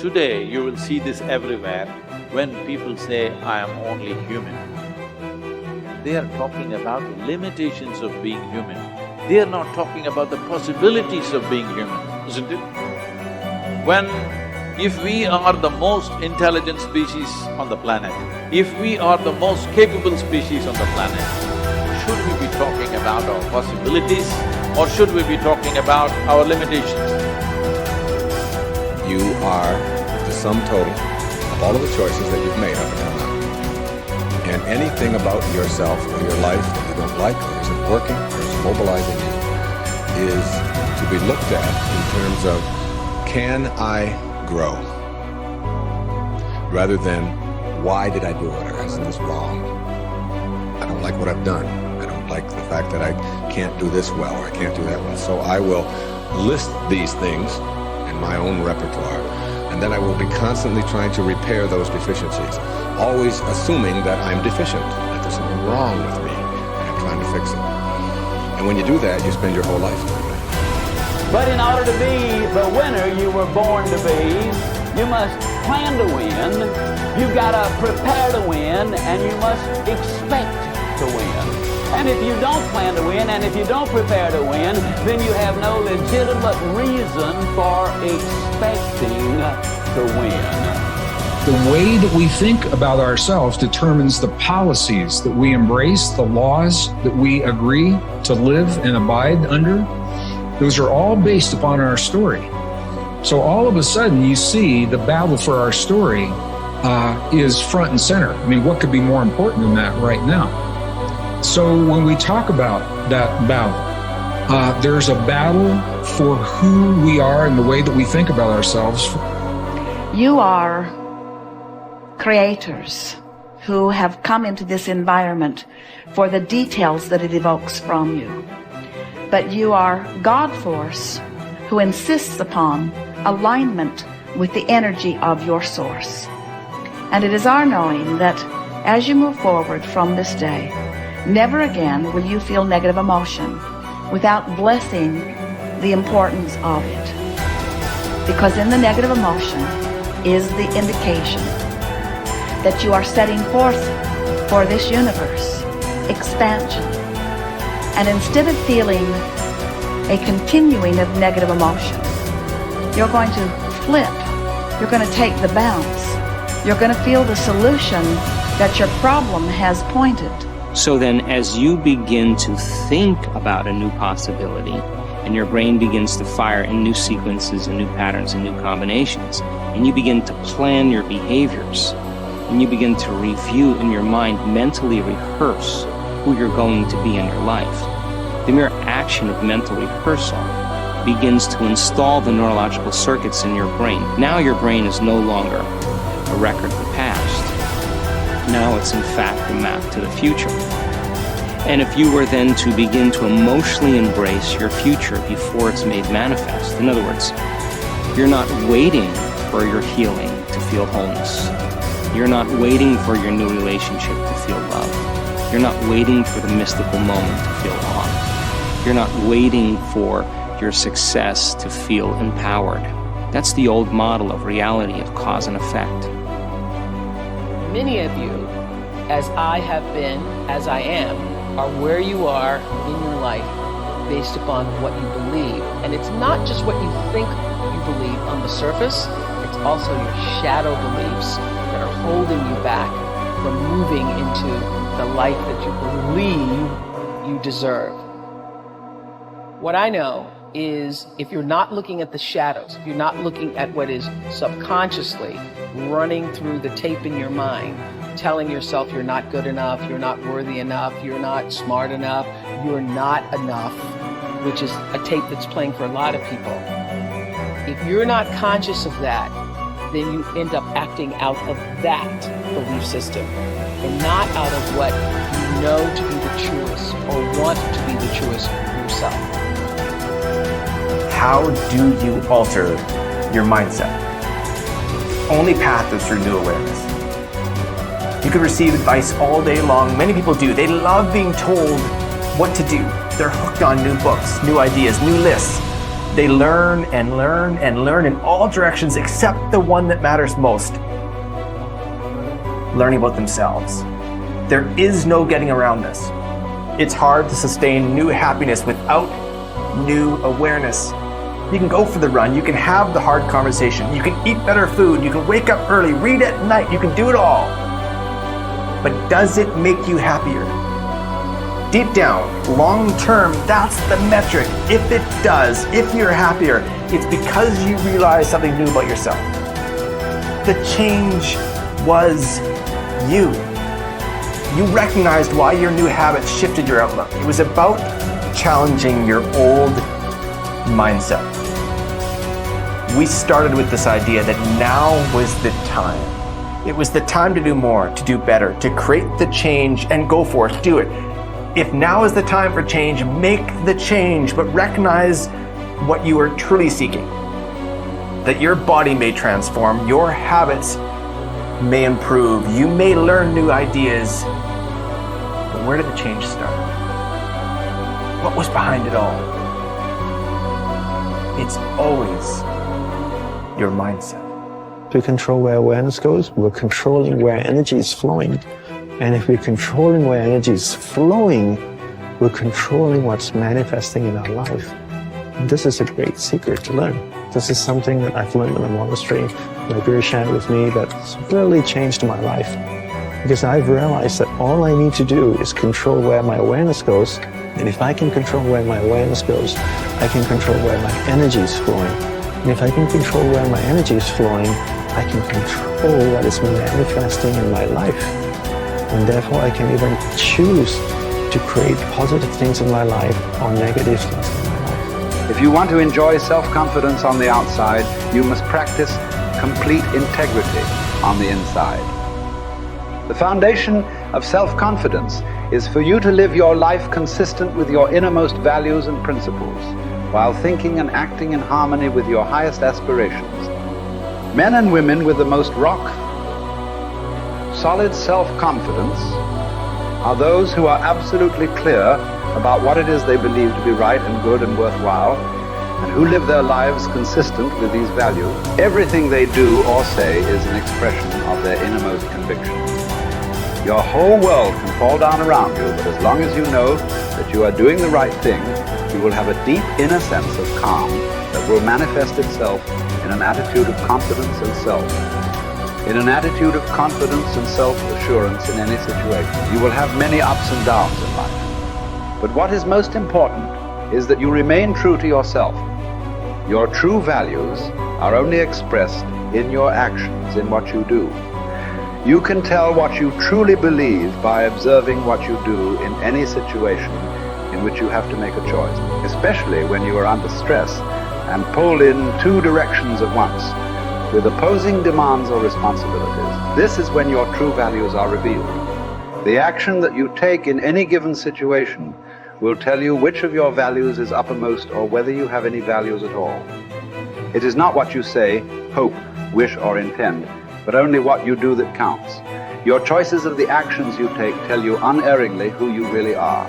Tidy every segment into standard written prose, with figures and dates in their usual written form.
today you will see this everywhere. When people say, I am only human, they are talking about the limitations of being human. They are not talking about the possibilities of being human, isn't it? If we are the most intelligent species on the planet, if we are the most capable species on the planet, should we be talking about our possibilities or should we be talking about our limitations? You are the sum total of all of the choices that you've made up until now. And anything about yourself or your life that you don't like or isn't working or is mobilizing you is to be looked at in terms of, can I grow? Rather than, why did I do it, or isn't this wrong? I don't like what I've done. I don't like the fact that I can't do this well or I can't do that well. So I will list these things in my own repertoire, and then I will be constantly trying to repair those deficiencies, always assuming that I'm deficient, that there's something wrong with me, and I'm trying to fix it. And when you do that, you spend your whole life doing that. But in order to be the winner you were born to be, you must plan to win, you've got to prepare to win, and you must expect to win. And if you don't plan to win, and if you don't prepare to win, then you have no legitimate reason for expecting to win. The way that we think about ourselves determines the policies that we embrace, the laws that we agree to live and abide under. Those are all based upon our story. So all of a sudden you see the battle for our story is front and center. I mean, what could be more important than that right now? So when we talk about that battle, there's a battle for who we are and the way that we think about ourselves. You are creators who have come into this environment for the details that it evokes from you. But you are God force who insists upon alignment with the energy of your source. And it is our knowing that as you move forward from this day, never again will you feel negative emotion without blessing the importance of it. Because in the negative emotion is the indication that you are setting forth for this universe expansion. And instead of feeling a continuing of negative emotion, you're going to flip. You're going to take the bounce. You're going to feel the solution that your problem has pointed. So then as you begin to think about a new possibility and your brain begins to fire in new sequences and new patterns and new combinations, and you begin to plan your behaviors, and you begin to review in your mind, mentally rehearse who you're going to be in your life, the mere action of mental rehearsal begins to install the neurological circuits in your brain. Now your brain is no longer a record of the past. Now it's in fact a map to the future. And if you were then to begin to emotionally embrace your future before it's made manifest, in other words, you're not waiting for your healing to feel wholeness. You're not waiting for your new relationship to feel love. You're not waiting for the mystical moment to feel awe. You're not waiting for your success to feel empowered. That's the old model of reality, of cause and effect. Many of you, as I have been, as I am, are where you are in your life based upon what you believe. And it's not just what you think you believe on the surface, it's also your shadow beliefs that are holding you back from moving into the life that you believe you deserve. What I know is if you're not looking at the shadows, if you're not looking at what is subconsciously running through the tape in your mind, telling yourself you're not good enough, you're not worthy enough, you're not smart enough, you're not enough, which is a tape that's playing for a lot of people. If you're not conscious of that, then you end up acting out of that belief system and not out of what you know to be the truest or want to be the truest yourself. How do you alter your mindset? The only path is through new awareness. You could receive advice all day long. Many people do. They love being told what to do. They're hooked on new books, new ideas, new lists. They learn and learn and learn in all directions except the one that matters most. Learning about themselves. There is no getting around this. It's hard to sustain new happiness without new awareness. You can go for the run, you can have the hard conversation, you can eat better food, you can wake up early, read at night, you can do it all. But does it make you happier? Deep down, long term, that's the metric. If it does, if you're happier, it's because you realize something new about yourself. The change was you. You recognized why your new habits shifted your outlook. It was about challenging your old mindset. We started with this idea that now was the time. It was the time to do more, to do better, to create the change and go for it, do it. If now is the time for change, make the change, but recognize what you are truly seeking. That your body may transform, your habits may improve, you may learn new ideas. But where did the change start? What was behind it all? It's always your mindset. To control where awareness goes, we're controlling where energy is flowing. And if we're controlling where energy is flowing, we're controlling what's manifesting in our life. And this is a great secret to learn. This is something that I've learned in the monastery. My guru shared with me that's really changed my life. Because I've realized that all I need to do is control where my awareness goes. And if I can control where my awareness goes, I can control where my energy is flowing. And if I can control where my energy is flowing, I can control what is manifesting in my life. And therefore I can even choose to create positive things in my life or negative things in my life. If you want to enjoy self-confidence on the outside, you must practice complete integrity on the inside. The foundation of self-confidence is for you to live your life consistent with your innermost values and principles, while thinking and acting in harmony with your highest aspirations. Men and women with the most solid self-confidence are those who are absolutely clear about what it is they believe to be right and good and worthwhile, and who live their lives consistent with these values. Everything they do or say is an expression of their innermost conviction. Your whole world can fall down around you, but as long as you know that you are doing the right thing, you will have a deep inner sense of calm that will manifest itself in an attitude of confidence and self. In an attitude of confidence and self-assurance in any situation. You will have many ups and downs in life. But what is most important is that you remain true to yourself. Your true values are only expressed in your actions, in what you do. You can tell what you truly believe by observing what you do in any situation in which you have to make a choice, especially when you are under stress and pulled in two directions at once, with opposing demands or responsibilities. This is when your true values are revealed. The action that you take in any given situation will tell you which of your values is uppermost or whether you have any values at all. It is not what you say, hope, wish, or intend, but only what you do that counts. Your choices of the actions you take tell you unerringly who you really are.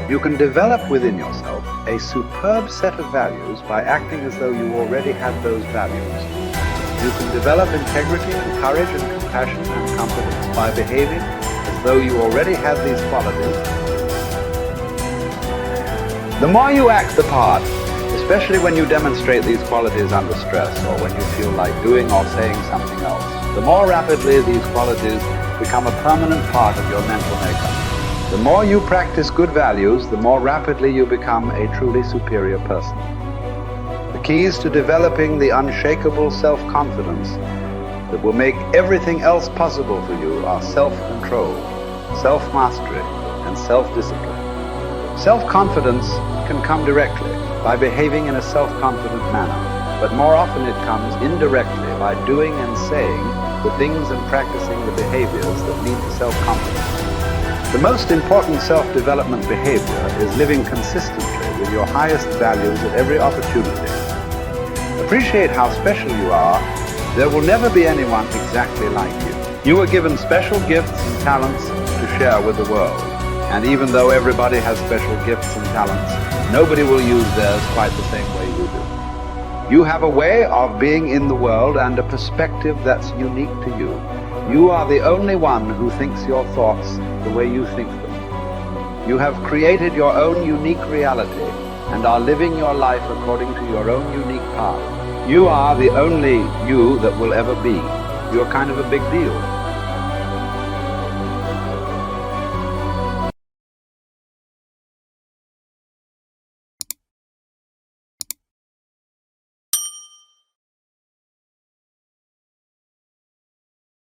You can develop within yourself a superb set of values by acting as though you already had those values. You can develop integrity and courage and compassion and confidence by behaving as though you already had these qualities. The more you act the part, especially when you demonstrate these qualities under stress or when you feel like doing or saying something else, the more rapidly these qualities become a permanent part of your mental makeup. The more you practice good values, the more rapidly you become a truly superior person. The keys to developing the unshakable self-confidence that will make everything else possible for you are self-control, self-mastery, and self-discipline. Self-confidence can come directly by behaving in a self-confident manner, but more often it comes indirectly by doing and saying the things and practicing the behaviors that lead to self-confidence. The most important self-development behavior is living consistently with your highest values at every opportunity. Appreciate how special you are. There will never be anyone exactly like you. You were given special gifts and talents to share with the world. And even though everybody has special gifts and talents, nobody will use theirs quite the same way you do. You have a way of being in the world and a perspective that's unique to you. You are the only one who thinks your thoughts the way you think them. You have created your own unique reality and are living your life according to your own unique path. You are the only you that will ever be. You're kind of a big deal.